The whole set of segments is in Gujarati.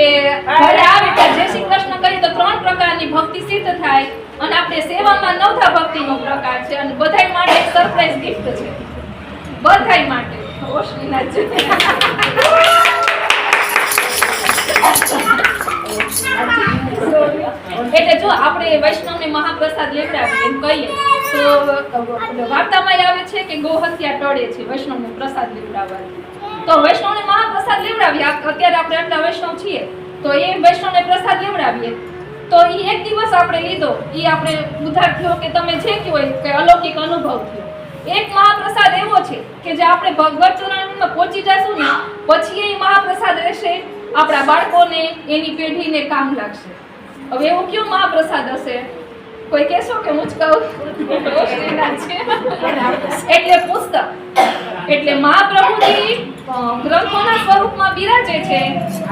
ઘરે આવે ત્યારે જય શ્રી કૃષ્ણ કરીએ તો 3 પ્રકારની ભક્તિ સિદ્ધ થાય અને આપણે સેવામાં 9થા ભક્તિનો પ્રકાર છે અને બધાય માટે સરપ્રાઈઝ ગિફ્ટ છે બધાય માટે ઓશનીનાથજી એટલે જો આપણે વૈષ્ણવને મહાપ્રસાદ લેવડાવીએ એમ કહીએ તો વાર્તામાં આવે છે કે ગોહત્યા ટળે છે વૈષ્ણવને પ્રસાદ લેવડાવવાથી તો વૈષ્ણવને મહાપ્રસાદ લેવડાવીએ અત્યારે આપણે આટલા વૈષ્ણવ છીએ તો એ વૈષ્ણવને પ્રસાદ લેવડાવીએ તો એ એક દિવસ આપણે લીધો એ આપણે ઉધાર થયો કે તમે જે કહો કે અલૌકિક અનુભવ થયો એક મહાપ્રસાદ એવો છે કે જે આપણે ભગવત ચરણમાં પહોંચી જશું ને પછી એ મહાપ્રસાદ રહેશે આપણા બાળકોને એની પેઢીને કામ લાગશે હવે એવું કયો મહાપ્રસાદ હશે કોઈ કહેશો કે હું જ કહું એટલે પુસ્તક એટલે મહાપ્રભુજી ગ્રંથોના સ્વરૂપમાં બિરાજે છે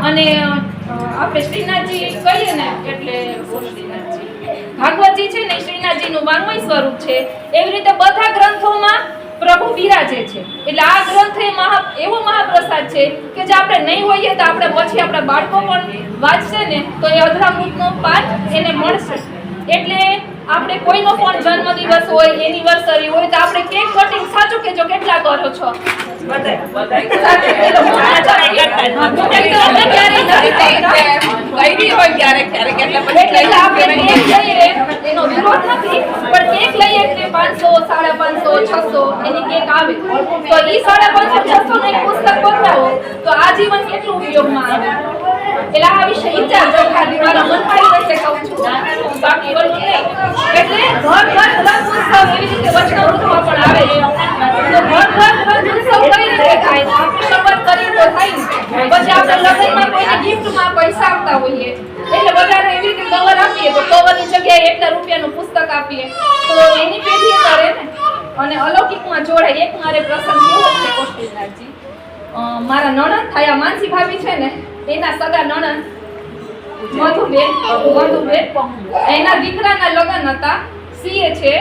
અને આપણે શ્રીનાથજી કહીએ ને એટલે શ્રીનાથજી ભાગવતજી છે ને શ્રીનાથજીનું વાંગમય સ્વરૂપ છે એવી રીતે બધા ગ્રંથોમાં પ્રભુ બિરાજે છે એટલે આ ગ્રંથ એવો મહાપ્રસાદ છે કે જે આપણે નહીં હોઈએ તો આપણે પછી આપણા બાળકો પણ વાંચશે ને તો એ અધરામૃતનો પાઠ એને મળશે એટલે આપણે કોઈનો પણ જન્મદિવસ હોય એનિવર્સરી હોય તો આપણે કેક કટિંગ સાચું કેજો કેટલા કરો છો એનો વિરોધ નથી પણ કેક લઈએ એટલે 500, 550, 600 એની કેક આવે તો ઈ 550, 600 નું પુસ્તક બનાવો તો આજીવન કેટલું ઉપયોગમાં આવે એટલે આ વિશે વિચારજો ખાલી મારા મનમાં વચ્ચે કહું છું બાકી બોલું નહીં એટલે ઘર ઉત્સવ એવી રીતે વચનામૃતમાં પણ આવે છે તો ઘર ઉત્સવ કઈ રીતે થાય આપણે શરૂઆત કરી તો થાય પછી આપણે લગ્નમાં કોઈને ગિફ્ટમાં પૈસા આપતા હોઈએ એટલે બધાને એવી રીતે કવર આપીએ તો કવરની જગ્યાએ એટલા રૂપિયાનું પુસ્તક આપીએ તો એની પેઢી કરે ને અને અલૌકિકમાં જોડાય એક મારે પ્રસંગ એવો છે કોષ્ટીનાથજી મારા નણંદ થયા માનસી ભાભી છે ને એના સગા નણંદ મધુબેન એના દીકરાના લગ્ન હતા સીએ છે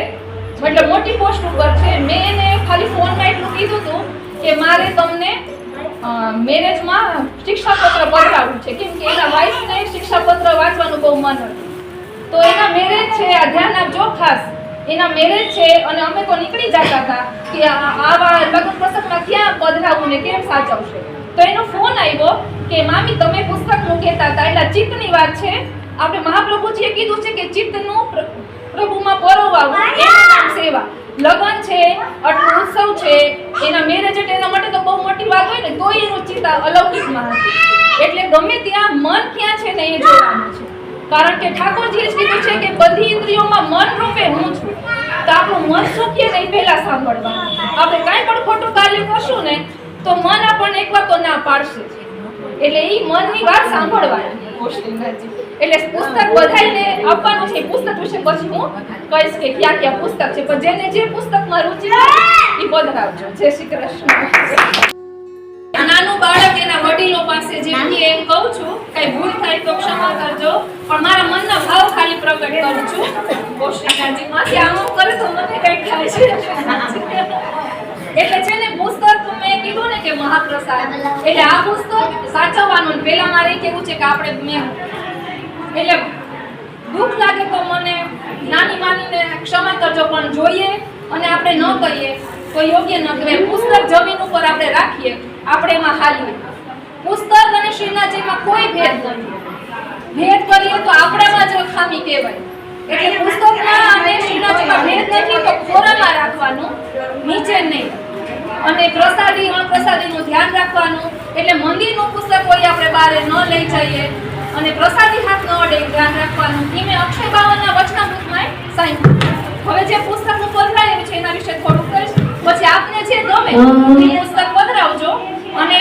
એટલે મોટી પોસ્ટ ઉપર છે મેં એને ખાલી ફોનમાં એટલું કીધું હતું કે મારે તમને મેરેજમાં શિક્ષાપત્ર પધરાવવું છે કેમ કે એના વાઈફને શિક્ષાપત્ર વાંચવાનું બહુ મન હતું તો એના મેરેજ છે આ ધ્યાન આપજો ખાસ એના મેરેજ છે અને અમે તો નીકળી જતા હતા કે આવા લગ્ન પ્રસંગમાં ક્યાં પધરાવવું ને કેમ સાચવશે તો એનો ફોન આવ્યો કે મામી તમે પુસ્તકનું કહેતા હતા એટલે ચિત્તની વાત છે આપણે મહાપ્રભુજીએ કીધું છે કે ચિત્તનું પ્રભુમાં પરોવાવું એનું નામ સેવા લગ્ન છે આટલું ઉત્સવ છે એના મેરેજ એટલે એના માટે તો બહુ મોટી વાત હોય ને તો એનું ચિત્ત અલૌકિકમાં હતું એટલે ગમે ત્યાં મન ક્યાં છે ને એ જોવાનું છે કારણ કે ઠાકોરજીએ જ કીધું છે કે બધી ઇન્દ્રિયોમાં મન રૂપે હું છું તો આપણું મન શું કહે ને એ પહેલા સાંભળવાનું આપણે કાંઈ પણ ખોટું કાર્ય કરશું ને તો મન આપણને એકવાર તો ના પાડશે એટલે એ મનની વાત સાંભળવાની એટલે પુસ્તક બધાને આપવાનું છે પુસ્તક વિશે પછી હું કહીશ કે ક્યાં ક્યાં પુસ્તક છે પણ જેને જે પુસ્તકમાં રુચિ છે એ પધરાવજો જય શ્રી કૃષ્ણ નાનું બાળક એના વડીલો પાસે જેમ કે એમ કહું છું કઈ ભૂલ થાય તો ક્ષમા કરજો પણ મારા મનના ભાવ ખાલી પ્રગટ કરું છું કોશિકાજી માંથી આમ કરે તો મને કઈ થાય છે એટલે છે ને પુસ્તક મેં કીધું ને કે મહાપ્રસાદ એટલે આ પુસ્તક સાચવવાનું પહેલા મારે કેવું છે કે આપણે એટલે દુઃખ લાગે તો મને નાની માનીને ક્ષમા કરજો પણ જોઈએ અને આપણે ન કરીએ તો યોગ્ય ન કહેવાય પુસ્તક જમીન ઉપર આપણે રાખીએ આપણે એમાં હાલીએ પુસ્તક અને શ્રીનાથજીમાં કોઈ ભેદ નથી ભેદ કરીએ તો આપણામાં જ ખામી કહેવાય એટલે પુસ્તકમાં અને શ્રીનાથજીમાં ભેદ નથી તો ખોરામાં રાખવાનું નીચે નહીં અને પ્રસાદી અણપ્રસાદીનું ધ્યાન રાખવાનું એટલે મંદિરનું પુસ્તક હોય આપણે બહાર ન લઈ જઈએ અને પ્રસાદી હાથ ન અડે ધ્યાન રાખવાનું ધીમે અક્ષય બાવનના વચનામૃતમાં સાંભળ્યું હવે જે પુસ્તકનું પધરાયું છે એના વિશે થોડું કહીશ પછી આપને જે ગમે એ પુસ્તક પધરાવજો અને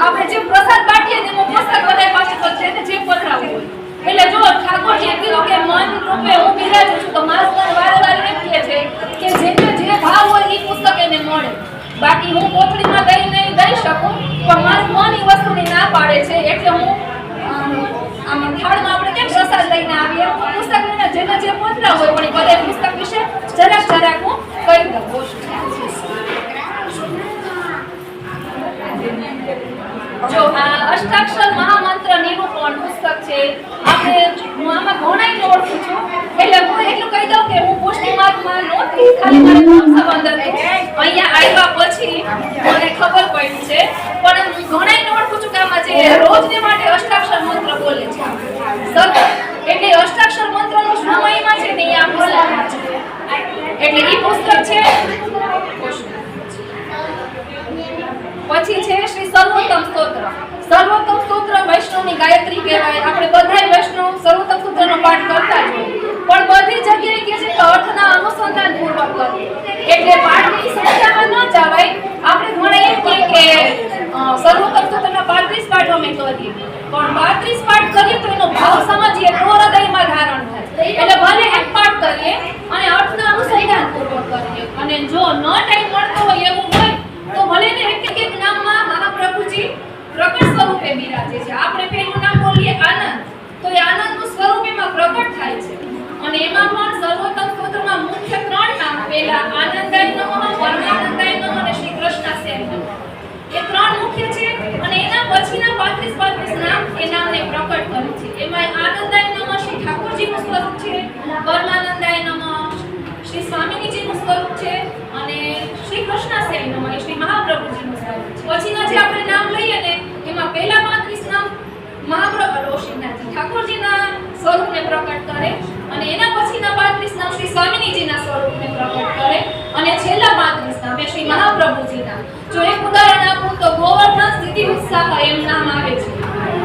આપણે જે પ્રસાદ બાટીએ તેનું પુસ્તક બધાય પાસે છે ને જે પધરાવવું હોય એટલે જો ઠાકોરજીએ કીધું કે મન રૂપે હું બિરાજું છું તો મારું મન વારે વારે એમ કહે છે કે જેને જે ભાવ હોય એ પુસ્તક એને મળે બાકી હું કોથળીમાં દઈ શકું પણ મારું મન એ વસ્તુની ના પાડે છે એટલે હું આમાં થાળમાં આપણે કેમ પ્રસાદ લઈને આવીએ પુસ્તક લઈને જેને જે પધરાવ હોય પણ બધા પુસ્તક વિશે જરાક હું કહી દઉં જો આ અષ્ટાક્ષર મહામંત્ર નિરૂપણ હોય આપણે હું આમાં ઘણાઈને ઓળખું છું એટલે હું એટલું કહી દઉં કે હું પુષ્ટિ માર્ગમાં નહોતી ખાલી મારે નામ સંબંધ હતો અહીંયા આવ્યા પછી મને ખબર પડી છે પણ હું ઘણાઈને ઓળખું છું કે આમાં જે રોજને માટે અષ્ટાક્ષર મંત્ર બોલે છે સતત એટલે અષ્ટાક્ષર મંત્રનો શું મહિમા છે ને એ આ પુસ્તકમાં છે એટલે એ પુસ્તક છે પછી છે શ્રી સર્વોત્તમ સ્તોત્ર સર્વોત્તમ સ્તોત્ર વૈષ્ણવની ગાયત્રી કહેવાય આપણે બધાય વૈષ્ણવ સર્વોત્તમ સ્તોત્રનો પાઠ કરતા જ હોય પણ બધી જગ્યાએ કહે છે કે અર્થના અનુસંધાન પૂર્વક કરીએ એટલે પાઠની સંખ્યામાં ન જવાય આપણે ઘણા એમ કહે કે સર્વોત્તમ સ્તોત્રના 35 પાઠ અમે કરીએ પણ 35 પાઠ કરીએ તો એનો ભાવ સમજીએ તો હૃદયમાં ધારણ થાય એટલે ભલે એક પાઠ કરીએ અને અર્થના અનુસંધાન પૂર્વક કરીએ અને જો ન ટાઈમ મળતો હોય એવું હોય તો ભલે ને એક નામમાં મહાપ્રભુજી પ્રકટ સ્વરૂપે બિરાજે છે આપણે પહેલું નામ બોલીએ આનંદ તો એ આનંદનું સ્વરૂપ એમાં પ્રકટ થાય છે અને એમાં પણ સર્વોત્તમ સ્તોત્રમાં મુખ્ય 3 નામ પહેલા આનંદાય નમઃ પરમાનંદાય નમઃ અને શ્રી કૃષ્ણાસ્ય નમઃ એ 3 મુખ્ય છે અને એના પછીના 35 નામ એ નામને પ્રકટ કરે છે એમાં આનંદાય નમઃ શ્રી ઠાકોરજીનું સ્વરૂપ છે પરમાનંદાય નમઃ શ્રી સ્વામીજીનું સ્વરૂપ છે અને શ્રી કૃષ્ણાસ્ય નમઃ એ શ્રી મહાપ્રભુજીનું સ્વરૂપ છે પછીના જે આપણે નામ લઈએ ને એમાં પહેલા 35 નામ મહાપ્રભુ રોશનનાથજી ઠાકોરજીના સ્વરૂપને પ્રકટ કરે અને એના પછીના 35 નામ શ્રી સ્વામીજીના સ્વરૂપને પ્રકટ કરે અને છેલ્લા 35 નામ એ શ્રી મહાપ્રભુજીના જો એક ઉદાહરણ આપું તો ગોવર્ધન સ્થિતિ ઉત્સાહ એમ નામ આવે છે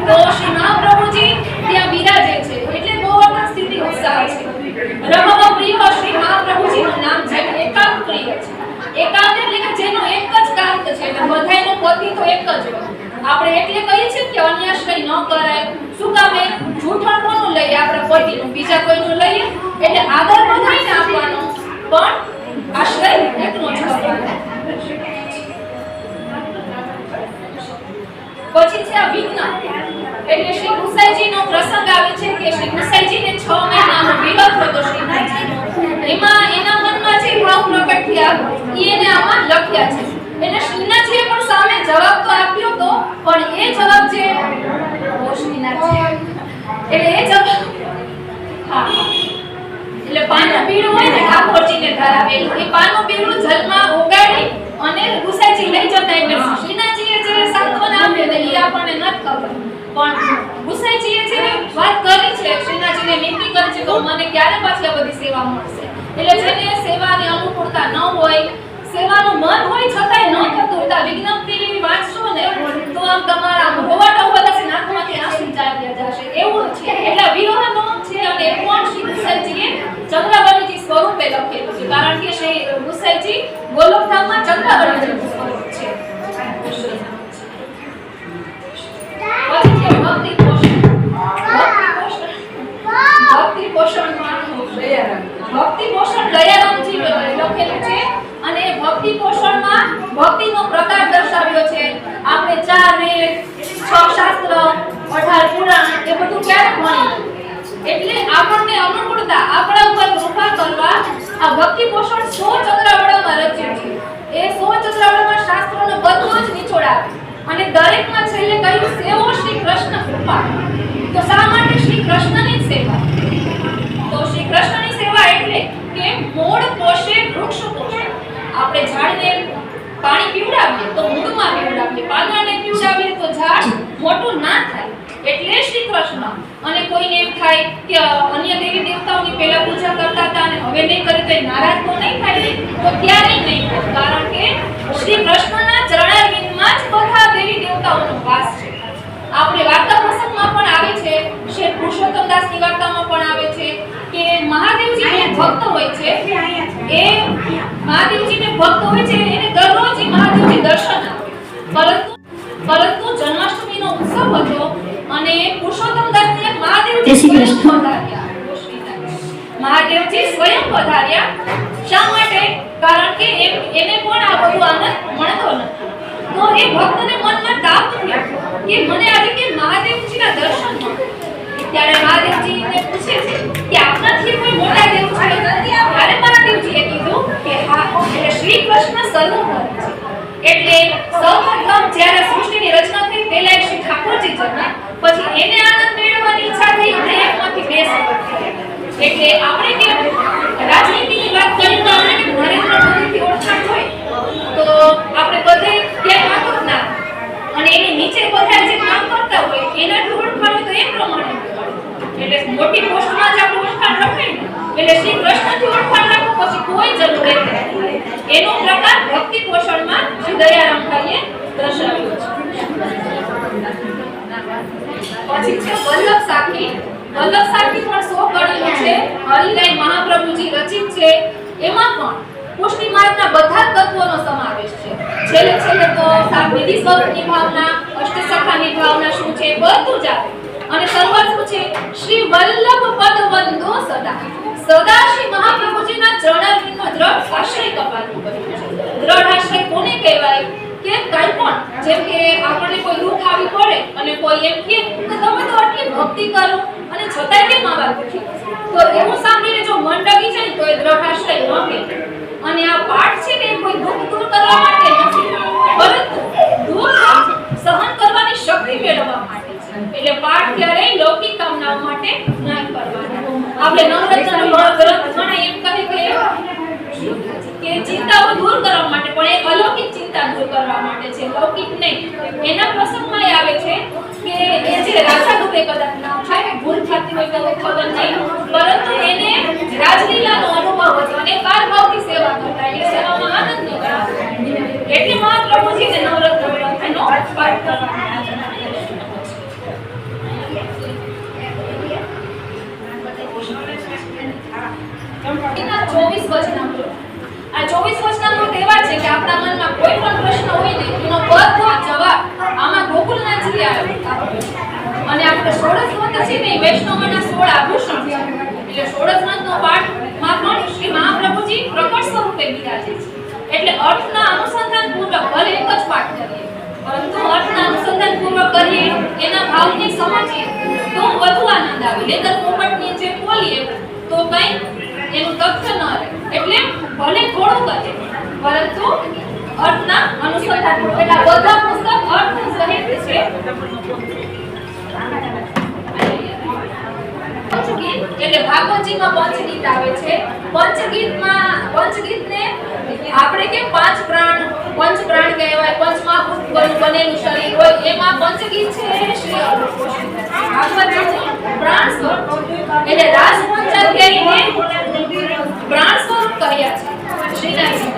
તો શ્રી મહાપ્રભુજી ત્યાં બિરાજે છે એટલે ગોવર્ધન સ્થિતિ ઉત્સાહ છે રમવા પ્રિય શ્રી મહાપ્રભુજીનું નામ છે એકાંત પ્રિય છે એકાંત એટલે કે જેનો એક જ કાંત છે એટલે બધાયનો પતિ તો એક જ હોય આપણે એટલે કહીએ છીએ કે અન્યાશ્રય ન કરાય શું કામ એ જૂઠણ કોનું લઈએ આપણા પતિનું બીજા કોઈનું લઈએ એટલે આદર બધાયને આપવાનો પણ આશ્રય એકનો જ કરવાનો પછી છે આ વિઘ્ન એટલે શ્રી ગુસાઈજીનો પ્રસંગ આવે છે કે શ્રી ગુસાઈજીને 6 મહિનાનો વિરોધ હતો શ્રીનાથજીનો એમાં એના મનમાં જે ભાવ પ્રકટ થયા એને આમાં લખ્યા છે એટલે શ્રીનાથજીએ પણ સામે જવાબ તો આપ્યો તો પણ એ જવાબ જે શ્રીનાથજી એટલે એ જવાબ હા એટલે પાનું પીળું હોય ને ઠાકોરજીને ધરાવેલું એ પાનું પીળું જલમાં ઓગાળી અને ગુસાઈજી લઈ જતા એટલે શ્રીનાથજીએ જે સાંત્વના આપી ને એ આપણને નથી ખબર પણ ગુસાઈજીએ જે વાત કરી છે શ્રીનાથજીને વિનંતી કરી છે કે મને ક્યારે પાછી આ બધી સેવા મળશે એટલે જેને સેવાની અનુકૂળતા ન હોય સેવાનું મન હોય છતાંય ન થતું હોય તો વિજ્ઞપ્તિ વાંચશો ને તો આમ તમારા રોવાટા ઉભા થશે નાકમાંથી આંસુ ચાલ્યા જશે એવું છે એટલે વિરહનો છે અને એ પણ શ્રી ગુસાઈજીએ ચંદ્રાવલીજી સ્વરૂપે લખેલું છે કારણ કે શ્રી ગુસાઈજી ગોલોકધામમાં ચંદ્રાવલીજીનું સ્વરૂપ છે પછી છે ભક્તિ પોષણ ભક્તિ પોષણ દયારામજી લખેલું છે અને ભક્તિ પોષણમાં ભક્તિનો પ્રકાર દર્શાવ્યો છે આપણે 4 વેદ 6 શાસ્ત્ર 18 પુરાણ એ બધું ક્યારે ભણ્યું એટલે આપણને અનુકૂળતા આપણા ઉપર કૃપા કરવા આ ભક્તિ પોષણ 100 ચંદ્રાવળામાં રચ્યું છે એ 100 ચંદ્રાવળામાં શાસ્ત્રોનો બધો જ નિચોડ આવે અને દરેકમાં છેલ્લે કહ્યું સેવો શ્રી કૃષ્ણ કૃપા તો શા માટે શ્રી કૃષ્ણની સેવા તો શ્રી કૃષ્ણની સેવા એટલે કે મૂળ પોષે વૃક્ષ પોષે આપણે ઝાડને પાણી પીવડાવીએ તો મૂળમાં પીવડાવીએ પાંદડાને પીવડાવીએ તો ઝાડ મોટું ના થાય એટલે શ્રી કૃષ્ણ અને કોઈને એમ થાય કે અન્ય દેવી દેવતાઓની પહેલા પૂજા કરતા હતા અને હવે નહીં કરે તો એ નારાજ તો નહીં થાય તો ક્યારે નહીં થાય કારણ કે શ્રી કૃષ્ણના ચરણારવિંદમાં જ બધા દેવી દેવતાઓનો વાસ છે આપણે વાર્તા પ્રસંગમાં પણ આવે છે શ્રી પુરુષોત્તમ દાસની વાર્તામાં પણ આવે છે કે મહાદેવજી જે ભક્ત હોય છે એ મહાદેવજીને ભક્ત હોય છે એને દરરોજ મહાદેવજી દર્શન આપે પરંતુ જન્માષ્ટમીનો ઉત્સવ હતો અને પુરુષોત્તમ દાસને મહાદેવજી સ્વયં પધાર્યા મહાદેવજી સ્વયં પધાર્યા શા માટે કારણ કે એને પણ આ બધું આનંદ મળતો નથી તો એ ભક્તને મનમાં તાપ થયો કે મને આજે કે મહાદેવજીના દર્શન મળે ત્યારે મહાદેવજીને પૂછે છે કે આપનાથી કોઈ મોટા દેવ છે ત્યારે મહાદેવજીએ કીધું કે હા એટલે શ્રી કૃષ્ણ સર્વોપરી છે એટલે સૌપ્રથમ જ્યારે સૃષ્ટિની રચના થઈ પહેલા શ્રી ઠાકોરજી જન્મ્યા પછી એને આનંદ મેળવવાની ઈચ્છા થઈ એટલે એકમાંથી બે શબ્દ થયા. એટલે આપણે કેમ રાજનીતિની વાત કરીએ તો આપણે કે નરેન્દ્ર મોદીથી ઓળખાણ હોય તો આપણે બધે ક્યાંય વાતો જ ના અને એની નીચે બધા જે કામ કરતા હોય એનાથી ઓળખાણ હોય તો એ પ્રમાણે એટલે મોટી પોસ્ટમાં જ આપણે ઓળખાણ રખાય ને એટલે શ્રી કૃષ્ણથી ઓળખાણ રાખો પછી કોઈ જરૂર નથી. એનો પ્રકાર ભક્તિ પોષણમાં શ્રી દયારામભાઈએ દર્શાવ્યો છે. પછી છે વલ્લભ સાખી. વલ્લભ સાખી પણ 100 કડીનું છે. હરિરાય મહાપ્રભુજી રચિત છે. એમાં પણ પુષ્ટિ માર્ગના બધા જ તત્વોનો સમાવેશ છે. છેલ્લે છેલ્લે તો વિધિ સ્વરૂપની ભાવના, અષ્ટસખાની ભાવના શું છે બધું જ આવે. અને શરૂઆત શું છે? શ્રી વલ્લભ પદ વંદો સદા. સદા શ્રી મહાપ્રભુજીના ચરણારવિંદનો દ્રઢ આશ્રય કપાતું કર્યું છે. દ્રઢ આશ્રય કોને કહેવાય? કે કાઈ પણ જેમ કે આપણને કોઈ દુઃખ આવી પડે અને કોઈ એમ કહે કે તમે તો આટલી ભક્તિ કરો અને છતાંય કેમ આવા દુઃખી, તો એવું સાંભળીને જો મન ડગી જાય તો એ દ્રઢ આશ્રય ન કહેવાય. અને આ પાઠ છે ને કોઈ દુઃખ દૂર કરવા માટે નથી, પરંતુ દુઃખ સહન કરવાની શક્તિ મેળવવા માટે છે. એટલે પાઠ ક્યારેય લૌકિક કામનાઓ માટે નહીં કરવાનો. આપણે નવરત્નનો ગ્રંથ ઘણા એમ કહે કે ચિંતાઓ દૂર કરવા માટે, પણ એ અલૌકિક ચિંતા દૂર કરવા માટે છે, લૌકિક નહીં. એના પ્રસંગમાં આવે છે કે એ જે રાજા રૂપે કદાચ નામ છે, ભૂલ થતી હોય તો ખબર નહીં, પરંતુ એને રાજલીલાનો અનુભવ હતો અને કારભાવથી સેવા કરતા, એ સેવામાં આનંદ લેતા. એટલે મહાપ્રભુજીને નવરત્ન ગ્રંથનો પાઠ કરવાનો. એના 24 વચનામૃત. આ 24 વચનામૃત એવા છે કે આપણા મનમાં કોઈ પણ પ્રશ્ન હોય ને એનો બધો જવાબ આમાં ગોકુલનાથજી આપે. અને આપણે 16 ગ્રંથ છે ને વૈષ્ણવના 16 આભૂષણ છે. એટલે 16 ગ્રંથનો પાઠમાં પણ શ્રી મહાપ્રભુજી પ્રકટ સ્વરૂપે બિરાજે છે. એટલે અર્થના અનુસંધાન પૂર્વક ભલે એક જ પાઠ કરીએ, પરંતુ અર્થના અનુસંધાન પૂર્વક કરીએ, એના ભાવને સમજીએ તો વધુ આનંદ આવે. લેદર પોપટની જે બોલીએ તો કઈ એનું તથ્ય ન રહે. એટલે ભલે થોડું કરે પરંતુ અર્થના અનુસંધાન પૂર્વક. એટલે બધા પુસ્તક અર્થ સહિત છે. પંચગીત એટલે ભાગવતજીમાં પંચગીત આવે છે. પંચગીતને આપણે કે પાંચ પ્રાણ કહેવાય, પંચમહાભૂતનું બનેલું શરીર હોય, એમાં પંચગીત છે શ્રી ભાગવતજીનું પ્રાણ સ્વરૂપ. એટલે રાજપંચાધ્યાયને પ્રાણ સ્વરૂપ કહ્યા છે શ્રીનાથજી.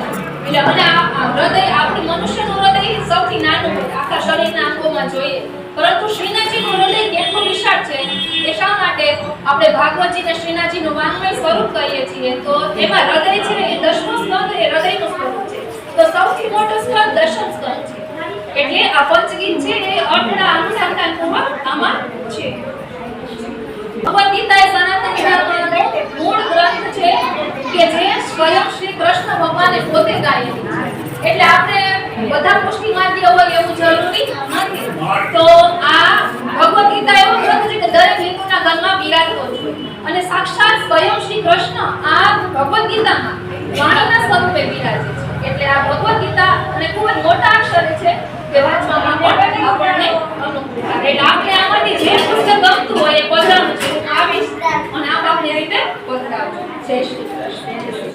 એટલે અને આ હૃદય, આપણું મનુષ્યનું હૃદય સૌથી નાનું હોય આખા શરીરના અંગોમાં જોઈએ, પરંતુ શ્રીનાથજીનું હૃદય કેટલું વિશાળ છે એ શા માટે આપણે ભાગવતજીને શ્રીનાથજીનું વાંગમય સ્વરૂપ કહીએ છીએ? તો એમાં હૃદય છે એ 10મો સ્કંદ એ હૃદયનું સ્વરૂપ છે, તો સૌથી મોટો સ્કંદ દશમ સ્કંદ છે. એટલે આ પંચગીત છે એ અર્થના અનુસંધાન પૂર્વક આમાં છે. ભગવદ ગીતા એ સનાતન ધર્મનો મૂળ ગ્રંથ છે કે જે સ્વયં શ્રી કૃષ્ણ ભગવાને પોતે ગાયેલી છે. એટલે આપણે બધા પુષ્ટિ માર્ગીય હોય એવું જરૂરી નથી. તો આ ભગવદ ગીતા એવો ગ્રંથ છે કે દરેક હિન્દુના ઘરમાં બિરાજતો છે અને સાક્ષાત સ્વયં શ્રી કૃષ્ણ આ ભગવદ ગીતામાં વાણીના સ્વરૂપે બિરાજે છે. એટલે આ ભગવદ ગીતા અને ખૂબ જ મોટા અક્ષરે છે કે વાંચવામાં પણ આપણને અનુકૂળ થાય. એટલે આપણે આમાંથી જે પુસ્તક ગમતું હોય એ પધરાવવું છે. આવીશ અને આપ આપની રીતે પધરાવજો. જય શ્રી કૃષ્ણ.